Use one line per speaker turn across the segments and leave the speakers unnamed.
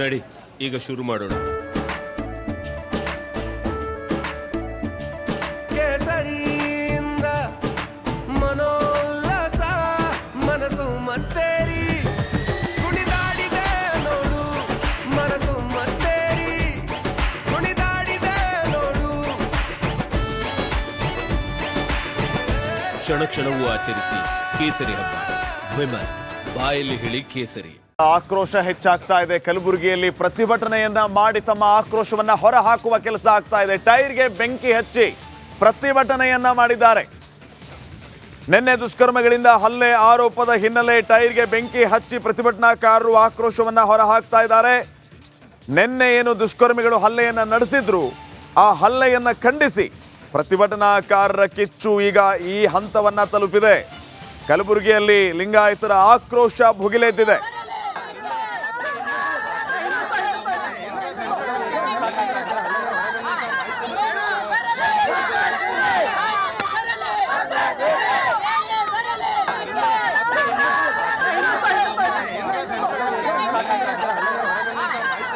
ನಡಿ ಈಗ ಶುರು ಮಾಡೋಣ. ಕೇಸರಿಯಿಂದ ಮನೋಲ್ಲಾಸ ಮನಸ್ಸು ಮತ್ತೇರಿ ಕುಣಿದಾಡಿದೆ ನೋಡು, ಮನಸ್ಸು ಮತ್ತೇರಿ ಕುಣಿದಾಡಿದೆ ನೋಡು. ಕ್ಷಣ ಕ್ಷಣವೂ ಆಚರಿಸಿ ಕೇಸರಿ ಹಬ್ಬ. ವಿಮಲ್ ಬಾಯಲ್ಲಿ ಹೇಳಿ ಕೇಸರಿ.
ಆಕ್ರೋಶ ಹೆಚ್ಚಾಗ್ತಾ ಇದೆ. ಕಲಬುರಗಿಯಲ್ಲಿ ಪ್ರತಿಭಟನೆಯನ್ನ ಮಾಡಿ ತಮ್ಮ ಆಕ್ರೋಶವನ್ನ ಹೊರ ಹಾಕುವ ಕೆಲಸ ಆಗ್ತಾ ಇದೆ. ಟೈರ್ಗೆ ಬೆಂಕಿ ಹಚ್ಚಿ ಪ್ರತಿಭಟನೆಯನ್ನ ಮಾಡಿದ್ದಾರೆ. ನಿನ್ನೆ ದುಷ್ಕರ್ಮಗಳಿಂದ ಹಲ್ಲೆ ಆರೋಪದ ಹಿನ್ನೆಲೆ ಟೈರ್ಗೆ ಬೆಂಕಿ ಹಚ್ಚಿ ಪ್ರತಿಭಟನಾಕಾರರು ಆಕ್ರೋಶವನ್ನ ಹೊರ ಹಾಕ್ತಾ ಇದ್ದಾರೆ. ನಿನ್ನೆ ಏನು ದುಷ್ಕರ್ಮಿಗಳು ಹಲ್ಲೆಯನ್ನ ನಡೆಸಿದ್ರು, ಆ ಹಲ್ಲೆಯನ್ನ ಖಂಡಿಸಿ ಪ್ರತಿಭಟನಾಕಾರರ ಕಿಚ್ಚು ಈಗ ಈ ಹಂತವನ್ನ ತಲುಪಿದೆ. ಕಲಬುರಗಿಯಲ್ಲಿ ಲಿಂಗಾಯತರ ಆಕ್ರೋಶ ಭುಗಿಲೆದ್ದಿದೆ.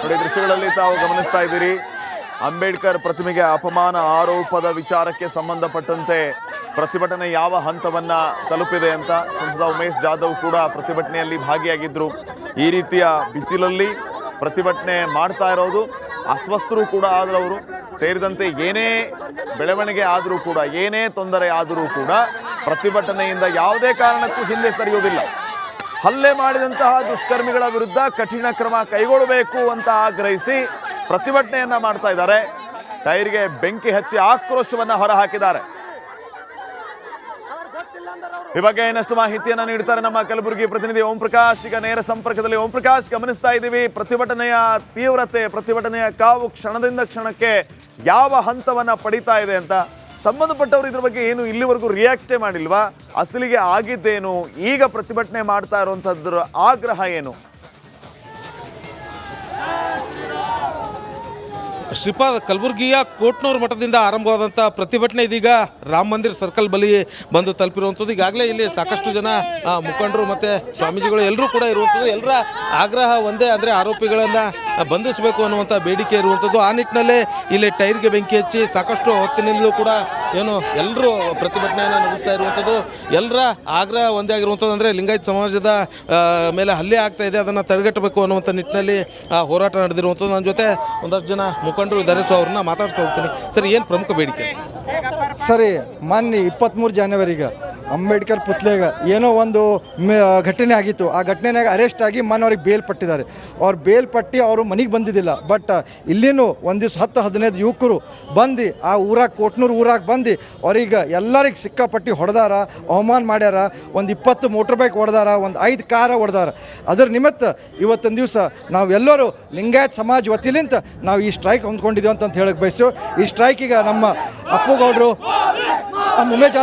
ನೋಡಿ, ದೃಶ್ಯಗಳಲ್ಲಿ ತಾವು ಗಮನಿಸ್ತಾ ಇದ್ದೀರಿ, ಅಂಬೇಡ್ಕರ್ ಪ್ರತಿಮೆಗೆ ಅಪಮಾನ ಆರೋಪದ ವಿಚಾರಕ್ಕೆ ಸಂಬಂಧಪಟ್ಟಂತೆ ಪ್ರತಿಭಟನೆ ಯಾವ ಹಂತವನ್ನ ತಲುಪಿದೆ ಅಂತ ಸಂಸದ ಉಮೇಶ್ ಜಾಧವ್ ಕೂಡ ಪ್ರತಿಭಟನೆಯಲ್ಲಿ ಭಾಗಿಯಾಗಿದ್ರು. ಈ ರೀತಿಯ ಬಿಸಿಲಲ್ಲಿ ಪ್ರತಿಭಟನೆ ಮಾಡ್ತಾ ಇರೋದು, ಅಸ್ವಸ್ಥರು ಕೂಡ ಆದರವರು ಸೇರಿದಂತೆ ಏನೇ ಬೆಳವಣಿಗೆ ಆದರೂ ಕೂಡ, ಏನೇ ತೊಂದರೆ ಆದರೂ ಕೂಡ ಪ್ರತಿಭಟನೆಯಿಂದ ಯಾವುದೇ ಕಾರಣಕ್ಕೂ ಹಿಂದೆ ಸರಿಯುವುದಿಲ್ಲ. ಹಲ್ಲೆ ಮಾಡಿದಂತಹ ದುಷ್ಕರ್ಮಿಗಳ ವಿರುದ್ಧ ಕಠಿಣ ಕ್ರಮ ಕೈಗೊಳ್ಳಬೇಕು ಅಂತ ಆಗ್ರಹಿಸಿ ಪ್ರತಿಭಟನೆಯನ್ನ ಮಾಡ್ತಾ ಇದ್ದಾರೆ. ಟೈರ್ಗೆ ಬೆಂಕಿ ಹಚ್ಚಿ ಆಕ್ರೋಶವನ್ನ ಹೊರಹಾಕಿದ್ದಾರೆ. ಈ ಬಗ್ಗೆ ಇನ್ನಷ್ಟು ಮಾಹಿತಿಯನ್ನ ನೀಡ್ತಾರೆ ನಮ್ಮ ಕಲಬುರಗಿ ಪ್ರತಿನಿಧಿ ಓಂ ಪ್ರಕಾಶ್. ಈಗ ನೇರ ಸಂಪರ್ಕದಲ್ಲಿ ಓಂ ಪ್ರಕಾಶ್, ಗಮನಿಸ್ತಾ ಇದ್ದೀವಿ ಪ್ರತಿಭಟನೆಯ ತೀವ್ರತೆ, ಪ್ರತಿಭಟನೆಯ ಕಾವು ಕ್ಷಣದಿಂದ ಕ್ಷಣಕ್ಕೆ ಯಾವ ಹಂತವನ್ನ ಪಡಿತಾ ಇದೆ ಅಂತ. ಸಂಬಂಧಪಟ್ಟವರು ಇದ್ರ ಬಗ್ಗೆ ಏನು ಇಲ್ಲಿವರೆಗೂ ರಿಯಾಕ್ಟೇ ಮಾಡಿಲ್ವಾ? ಅಸಲಿಗೆ ಆಗಿದ್ದೇನು? ಈಗ ಪ್ರತಿಭಟನೆ ಮಾಡ್ತಾ ಇರುವಂತದ್ರ ಆಗ್ರಹ ಏನು?
ಶ್ರೀಪಾದ್, ಕಲಬುರಗಿಯ ಕೋಟ್ನೂರು ಮಠದಿಂದ ಆರಂಭವಾದಂಥ ಪ್ರತಿಭಟನೆ ಇದೀಗ ರಾಮ ಮಂದಿರ ಸರ್ಕಲ್ ಬಳಿ ಬಂದು ತಲುಪಿರುವಂಥದ್ದು. ಈಗಾಗಲೇ ಇಲ್ಲಿ ಸಾಕಷ್ಟು ಜನ ಮುಖಂಡರು ಮತ್ತು ಸ್ವಾಮೀಜಿಗಳು ಎಲ್ಲರೂ ಕೂಡ ಇರುವಂಥದ್ದು. ಎಲ್ಲರ ಆಗ್ರಹ ಒಂದೇ, ಅಂದರೆ ಆರೋಪಿಗಳನ್ನು ಬಂಧಿಸಬೇಕು ಅನ್ನುವಂಥ ಬೇಡಿಕೆ ಇರುವಂಥದ್ದು. ಆ ನಿಟ್ಟಿನಲ್ಲೇ ಇಲ್ಲಿ ಟೈರ್ಗೆ ಬೆಂಕಿ ಹಚ್ಚಿ ಸಾಕಷ್ಟು ಹೊತ್ತಿನಿಂದಲೂ ಕೂಡ ಏನು ಎಲ್ಲರೂ ಪ್ರತಿಭಟನೆಯನ್ನು ನಡೆಸ್ತಾ ಇರುವಂಥದ್ದು. ಎಲ್ಲರ ಆಗ್ರಹ ಒಂದೇ ಆಗಿರುವಂಥದ್ದು, ಅಂದರೆ ಲಿಂಗಾಯತ ಸಮಾಜದ ಮೇಲೆ ಹಲ್ಲೆ ಆಗ್ತಾ ಇದೆ, ಅದನ್ನು ತಡೆಗಟ್ಟಬೇಕು ಅನ್ನುವಂಥ ನಿಟ್ಟಿನಲ್ಲಿ ಹೋರಾಟ ನಡೆದಿರುವಂಥದ್ದು. ನನ್ನ ಜೊತೆ ಒಂದಷ್ಟು ಜನ ಮುಖಂಡರು ಇದ್ದಾರೆ, ಸೊ ಅವ್ರನ್ನ ಮಾತಾಡ್ತಾ ಹೋಗ್ತೀನಿ. ಸರ್, ಏನು ಪ್ರಮುಖ ಬೇಡಿಕೆ?
ಸರಿ, ಮೊನ್ನೆ 23 ಜನವರಿಗೆ ಅಂಬೇಡ್ಕರ್ ಪುತ್ಲೆಗೆ ಏನೋ ಒಂದು ಘಟನೆ ಆಗಿತ್ತು. ಆ ಘಟನೆಯಾಗ ಅರೆಸ್ಟ್ ಆಗಿ ಮೊನ್ನೆ ಅವ್ರಿಗೆ ಬೇಲ್ ಪಟ್ಟಿದ್ದಾರೆ. ಅವ್ರು ಬೇಲ್ ಪಟ್ಟಿ ಅವರು ಮನೆಗೆ ಬಂದಿದ್ದಿಲ್ಲ. ಬಟ್ ಇಲ್ಲಿನೂ ಒಂದು ದಿವ್ಸ 10-15 ಯುವಕರು ಬಂದು ಆ ಊರಾಗ, ಕೋಟ್ನೂರು ಊರಾಗ ಬಂದು ಅವ್ರಿಗೆ ಎಲ್ಲರಿಗೆ ಸಿಕ್ಕಾಪಟ್ಟಿ ಹೊಡೆದಾರ, ಅವಮಾನ ಮಾಡ್ಯಾರ. ಒಂದು 20 ಮೋಟ್ರ್ ಬೈಕ್ ಹೊಡೆದಾರ, ಒಂದು 5 ಕಾರ ಹೊಡೆದಾರ. ಅದರ ನಿಮಿತ್ತ ಇವತ್ತೊಂದು ದಿವಸ ನಾವೆಲ್ಲರೂ ಲಿಂಗಾಯತ್ ಸಮಾಜ ವತಿಲಿಂತ ನಾವು ಈ ಸ್ಟ್ರೈಕ್ ಹೊಂದ್ಕೊಂಡಿದ್ದೀವಿ ಅಂತ ಹೇಳಕ್ಕೆ ಬಯಸ್ತು. ಈ ಸ್ಟ್ರೈಕಿಗೆ ನಮ್ಮ ಅಪ್ಪುಗೌಡರು, ನಮ್ಮ ಉಮೇಶ್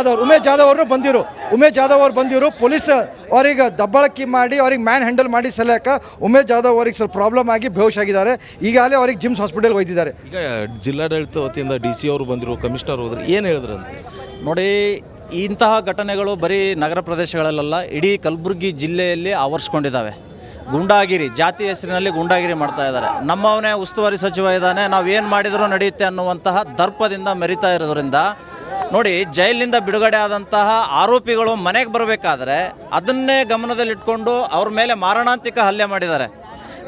ಜಾಧವ್ ಅವರು ಬಂದಿರು. ಉಮೇಶ್ ಜಾಧವ್ ಅವ್ರು ಬಂದಿರು. ಪೊಲೀಸ್ ಅವ್ರಿಗೆ ದಬ್ಬಾಳಿಕೆ ಮಾಡಿ ಅವ್ರಿಗೆ ಮ್ಯಾನ್ ಹ್ಯಾಂಡಲ್ ಮಾಡಿ ಸಲಕ ಉಮೇಶ್ ಜಾಧವ್ ಅವ್ರಿಗೆ ಸ್ವಲ್ಪ ಪ್ರಾಬ್ಲಮ್ ಆಗಿ ಬೇಹುಷ್ ಆಗಿದ್ದಾರೆ. ಈಗಾಗಲೇ ಅವ್ರಿಗೆ ಜಿಮ್ಸ್ ಹಾಸ್ಪಿಟಲ್ ಒಯ್ದಿದ್ದಾರೆ.
ಈಗ ಜಿಲ್ಲಾಡಳಿತ ವತಿಯಿಂದ DC ಅವರು ಬಂದಿರು, ಕಮಿಷನರ್ ಹೋದ್ರು, ಏನು ಹೇಳಿದ್ರಂತೆ
ನೋಡಿ? ಇಂತಹ ಘಟನೆಗಳು ಬರೀ ನಗರ ಪ್ರದೇಶಗಳಲ್ಲ, ಇಡೀ ಕಲಬುರಗಿ ಜಿಲ್ಲೆಯಲ್ಲಿ ಆವರಿಸ್ಕೊಂಡಿದ್ದಾವೆ. ಗುಂಡಾಗಿರಿ, ಜಾತಿ ಹೆಸರಿನಲ್ಲಿ ಗುಂಡಾಗಿರಿ ಮಾಡ್ತಾ ಇದ್ದಾರೆ. ನಮ್ಮವನೇ ಉಸ್ತುವಾರಿ ಸಚಿವ ಇದ್ದಾನೆ, ನಾವು ಏನು ಮಾಡಿದರೂ ನಡೆಯುತ್ತೆ ಅನ್ನುವಂತಹ ದರ್ಪದಿಂದ ಮೆರಿತಾ ಇರೋದ್ರಿಂದ ನೋಡಿ, ಜೈಲಿನಿಂದ ಬಿಡುಗಡೆ ಆದಂತಹ ಆರೋಪಿಗಳು ಮನೆಗೆ ಬರಬೇಕಾದ್ರೆ ಅದನ್ನೇ ಗಮನದಲ್ಲಿಟ್ಕೊಂಡು ಅವ್ರ ಮೇಲೆ ಮಾರಣಾಂತಿಕ ಹಲ್ಲೆ ಮಾಡಿದ್ದಾರೆ.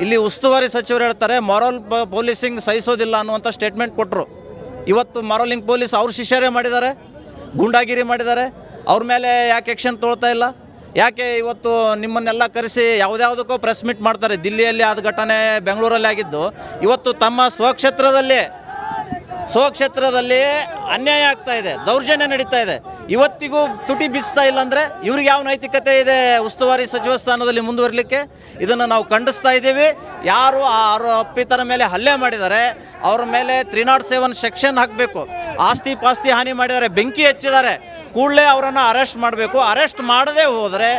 ಇಲ್ಲಿ ಉಸ್ತುವಾರಿ ಸಚಿವರು ಹೇಳ್ತಾರೆ ಮಾರಲ್ ಪೊಲೀಸಿಂಗ್ ಸಹಿಸೋದಿಲ್ಲ ಅನ್ನುವಂಥ ಸ್ಟೇಟ್ಮೆಂಟ್ ಕೊಟ್ಟರು. ಇವತ್ತು ಮಾರಲಿಂಗ್ ಪೊಲೀಸ್ ಅವ್ರ ಶಿಷ್ಯರೇ ಮಾಡಿದ್ದಾರೆ, ಗೂಂಡಾಗಿರಿ ಮಾಡಿದ್ದಾರೆ. ಅವ್ರ ಮೇಲೆ ಯಾಕೆ ಆ್ಯಕ್ಷನ್ ತೊಗೊಳ್ತಾ ಇಲ್ಲ? ಯಾಕೆ ಇವತ್ತು ನಿಮ್ಮನ್ನೆಲ್ಲ ಕರೆಸಿ ಯಾವುದ್ಯಾವುದಕ್ಕೋ ಪ್ರೆಸ್ ಮೀಟ್ ಮಾಡ್ತಾರೆ? ದಿಲ್ಲಿಯಲ್ಲಿ ಆದ ಘಟನೆ ಬೆಂಗಳೂರಲ್ಲಿ ಆಗಿದ್ದು, ಇವತ್ತು ತಮ್ಮ ಸ್ವಕ್ಷೇತ್ರದಲ್ಲಿ ಅನ್ಯಾಯ ಆಗ್ತಾ ಇದೆ, ದೌರ್ಜನ್ಯ ನಡೀತಾ ಇದೆ. ಇವತ್ತಿಗೂ ತುಟಿ ಬಿಸ್ತಾ ಇಲ್ಲ ಅಂದರೆ ಇವ್ರಿಗೆ ಯಾವ ನೈತಿಕತೆ ಇದೆ ಉಸ್ತುವಾರಿ ಸಚಿವ ಸ್ಥಾನದಲ್ಲಿ ಮುಂದುವರಲಿಕ್ಕೆ? ಇದನ್ನು ನಾವು ಖಂಡಿಸ್ತಾ ಇದ್ದೀವಿ. ಯಾರು ಆ ಆರೋಪಿತರ ಮೇಲೆ ಹಲ್ಲೆ ಮಾಡಿದ್ದಾರೆ ಅವ್ರ ಮೇಲೆ 307 ಸೆಕ್ಷನ್ ಹಾಕಬೇಕು. ಆಸ್ತಿ ಪಾಸ್ತಿ ಹಾನಿ ಮಾಡಿದ್ದಾರೆ, ಬೆಂಕಿ ಹಚ್ಚಿದ್ದಾರೆ, ಕೂಡಲೇ ಅವರನ್ನು ಅರೆಸ್ಟ್ ಮಾಡಬೇಕು. ಅರೆಸ್ಟ್ ಮಾಡದೇ ಹೋದರೆ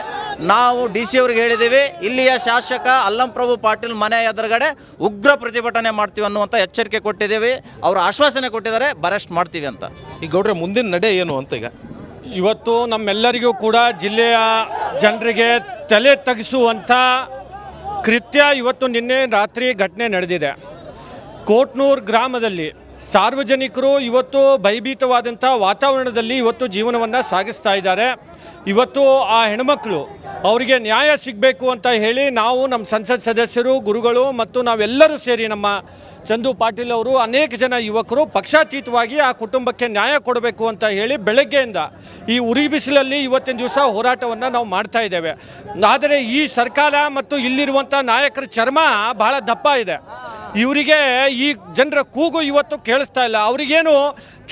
ನಾವು DC ಅವ್ರಿಗೆ ಹೇಳಿದ್ದೀವಿ, ಇಲ್ಲಿಯ ಶಾಸಕ ಅಲ್ಲಂಪ್ರಭು ಪಾಟೀಲ್ ಮನೆ ಎದುರುಗಡೆ ಉಗ್ರ ಪ್ರತಿಭಟನೆ ಮಾಡ್ತೀವಿ ಅನ್ನುವಂಥ ಎಚ್ಚರಿಕೆ ಕೊಟ್ಟಿದ್ದೀವಿ. ಅವರು ಆಶ್ವಾಸನೆ ಕೊಟ್ಟಿದ್ದಾರೆ, ಅರೆಸ್ಟ್ ಮಾಡ್ತೀವಿ ಅಂತ.
ಈ ಗೌಡ್ರೆ, ಮುಂದಿನ ನಡೆ ಏನು ಅಂತ? ಈಗ
ಇವತ್ತು ನಮ್ಮೆಲ್ಲರಿಗೂ ಕೂಡ ಜಿಲ್ಲೆಯ ಜನರಿಗೆ ತಲೆ ತಗ್ಗಿಸುವಂಥ ಕೃತ್ಯ ಇವತ್ತು ನಿನ್ನೆ ರಾತ್ರಿ ಘಟನೆ ನಡೆದಿದೆ. ಕೋಟ್ನೂರು ಗ್ರಾಮದಲ್ಲಿ ಸಾರ್ವಜನಿಕರು ಇವತ್ತು ಭಯಭೀತವಾದಂಥ ವಾತಾವರಣದಲ್ಲಿ ಇವತ್ತು ಜೀವನವನ್ನು ಸಾಗಿಸ್ತಾ ಇದ್ದಾರೆ. ಇವತ್ತು ಆ ಹೆಣ್ಮಕ್ಳು ಅವರಿಗೆ ನ್ಯಾಯ ಸಿಗಬೇಕು ಅಂತ ಹೇಳಿ ನಾವು ನಮ್ಮ ಸಂಸತ್ ಸದಸ್ಯರು, ಗುರುಗಳು ಮತ್ತು ನಾವೆಲ್ಲರೂ ಸೇರಿ ನಮ್ಮ ಚಂದು ಪಾಟೀಲ್ ಅವರು, ಅನೇಕ ಜನ ಯುವಕರು ಪಕ್ಷಾತೀತವಾಗಿ ಆ ಕುಟುಂಬಕ್ಕೆ ನ್ಯಾಯ ಕೊಡಬೇಕು ಅಂತ ಹೇಳಿ ಬೆಳಗ್ಗೆಯಿಂದ ಈ ಉರಿ ಬಿಸಿಲಲ್ಲಿ ಇವತ್ತಿನ ದಿವಸ ಹೋರಾಟವನ್ನು ನಾವು ಮಾಡ್ತಾ ಇದ್ದೇವೆ. ಆದರೆ ಈ ಸರ್ಕಾರ ಮತ್ತು ಇಲ್ಲಿರುವಂಥ ನಾಯಕರ ಚರ್ಮ ಬಹಳ ದಪ್ಪ ಇದೆ. ಇವರಿಗೆ ಈ ಜನರ ಕೂಗು ಇವತ್ತು ಕೇಳಿಸ್ತಾ ಇಲ್ಲ. ಅವರಿಗೇನು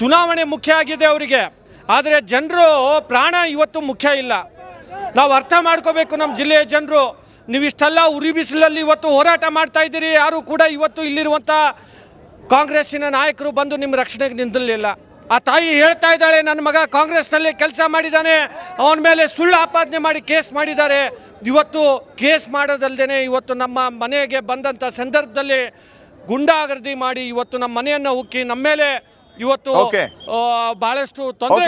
ಚುನಾವಣೆ ಮುಖ್ಯ ಆಗಿದೆ ಅವರಿಗೆ, ಆದರೆ ಜನರು ಪ್ರಾಣ ಇವತ್ತು ಮುಖ್ಯ ಇಲ್ಲ. ನಾವು ಅರ್ಥ ಮಾಡ್ಕೋಬೇಕು ನಮ್ಮ ಜಿಲ್ಲೆಯ ಜನರು. ನೀವು ಇಷ್ಟೆಲ್ಲ ಉರಿ ಬಿಸಿಲಲ್ಲಿ ಇವತ್ತು ಹೋರಾಟ ಮಾಡ್ತಾ ಇದ್ದೀರಿ, ಯಾರು ಕೂಡ ಇವತ್ತು ಇಲ್ಲಿರುವಂಥ ಕಾಂಗ್ರೆಸ್ಸಿನ ನಾಯಕರು ಬಂದು ನಿಮ್ಮ ರಕ್ಷಣೆಗೆ ನಿಂತಿರಲಿಲ್ಲ. ಆ ತಾಯಿ ಹೇಳ್ತಾ ಇದ್ದಾಳೆ, ನನ್ನ ಮಗ ಕಾಂಗ್ರೆಸ್ನಲ್ಲಿ ಕೆಲಸ ಮಾಡಿದ್ದಾನೆ, ಅವನ ಮೇಲೆ ಸುಳ್ಳು ಆಪಾದನೆ ಮಾಡಿ ಕೇಸ್ ಮಾಡಿದ್ದಾರೆ. ಇವತ್ತು ಕೇಸ್ ಮಾಡೋದಲ್ಲದೆ ಇವತ್ತು ನಮ್ಮ ಮನೆಗೆ ಬಂದಂಥ ಸಂದರ್ಭದಲ್ಲಿ ಗುಂಡಾಗರ್ದಿ ಮಾಡಿ ಇವತ್ತು ನಮ್ಮ ಮನೆಯನ್ನು ಉಕ್ಕಿ ನಮ್ಮ ಮೇಲೆ ಇವತ್ತು ಬಹಳಷ್ಟು ತೊಂದರೆ